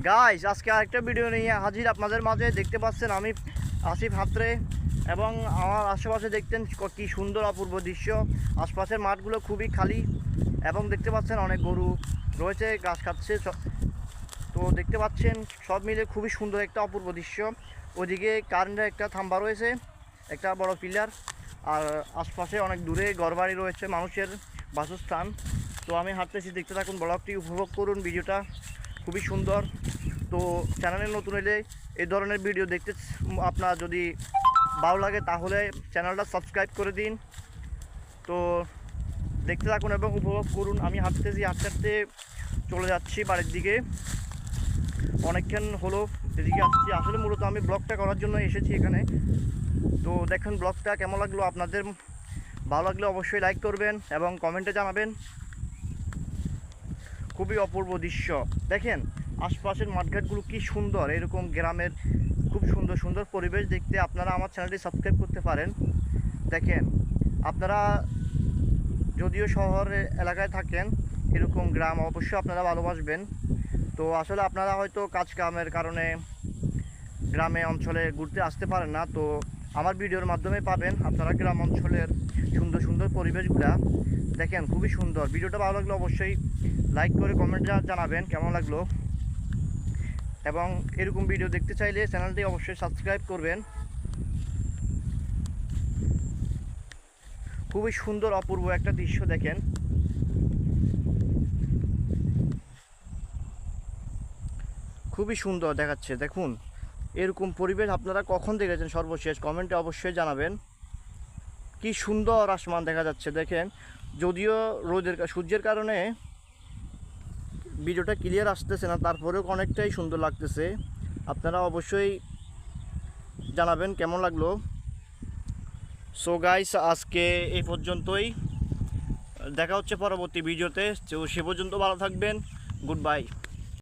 Guys আজকে আরেকটা video নিয়ে হাজির আপনাদের মাঝে। দেখতে পাচ্ছেন আমি আসিফ হাতরে এবং আমার আশেপাশে দেখতেন কি সুন্দর অপূর্ব দৃশ্য। আশপাশের মাঠগুলো খুবই খালি এবং দেখতে পাচ্ছেন অনেক গরু রয়েছে, ঘাস খাচ্ছে। তো দেখতে পাচ্ছেন সব মিলে খুবই সুন্দর একটা অপূর্ব দৃশ্য। ওইদিকে কারেন্টের একটা থাম্বা রয়েছে, একটা বড় পিলার, আর আশপাশে অনেক দূরে ঘরবাড়ি রয়েছে, মানুষের বাসস্থান। তো আমি হাঁটতেছি, দেখতে থাকুন, ব্লগটি উপভোগ করুন, ভিডিওটা খুবই সুন্দর। তো চ্যানেলে নতুন এলে এই ধরনের ভিডিও দেখতে আপনার যদি ভালো লাগে তাহলে চ্যানেলটা সাবস্ক্রাইব করে দিন। তো দেখতে থাকুন এবং উপভোগ করুন। আমি হাঁটতেছি, হাঁটতে হাঁটতে চলে যাচ্ছি বাড়ির দিকে। অনেকক্ষণ হলো এদিকে আসছি, আসলে মূলত আমি ব্লগটা করার জন্য এসেছি এখানে। তো দেখুন ব্লগটা কেমন লাগলো, আপনাদের ভালো লাগলে অবশ্যই লাইক করবেন এবং কমেন্টে জানাবেন। খুবই অপূর্ব দৃশ্য দেখেন, আশপাশের মাঠঘাটগুলো কি সুন্দর। এরকম গ্রামের খুব সুন্দর সুন্দর পরিবেশ দেখতে আপনারা আমার চ্যানেলটি সাবস্ক্রাইব করতে পারেন। দেখেন, আপনারা যদিও শহর এলাকায় থাকেন, এরকম গ্রাম অবশ্যই আপনারা ভালোবাসবেন। তো আসলে আপনারা হয়তো কাজ কামের কারণে গ্রামে অঞ্চলে ঘুরতে আসতে পারেন না, তো আমার ভিডিওর মাধ্যমে পাবেন আপনারা গ্রাম অঞ্চলের সুন্দর সুন্দর পরিবেশগুলা। দেখেন খুবই সুন্দর। ভিডিওটা ভালো লাগলে অবশ্যই লাইক করে কমেন্ট জানাবেন কেমন লাগলো, এবং এরকম ভিডিও দেখতে চাইলে চ্যানেলটি অবশ্যই সাবস্ক্রাইব করবেন। খুবই সুন্দর অপূর্ব একটা দৃশ্য দেখেন। খুবই সুন্দর দেখাচ্ছে। দেখুন এরকম পরিবেশ আপনারা কখন দেখেছেন সর্বশেষ কমেন্টে অবশ্যই জানাবেন। কি সুন্দর আসমান দেখা যাচ্ছে দেখেন। যদিও সূর্যের কারণে ভিডিওটা ক্লিয়ার আসতেছে না, তারপরেও অনেকটাই সুন্দর লাগতেছে। আপনারা অবশ্যই জানাবেন কেমন লাগলো। সো গাইস আজকে এই পর্যন্তই, দেখা হচ্ছে পরবর্তী ভিডিওতে। সে পর্যন্ত ভালো থাকবেন। Good bye.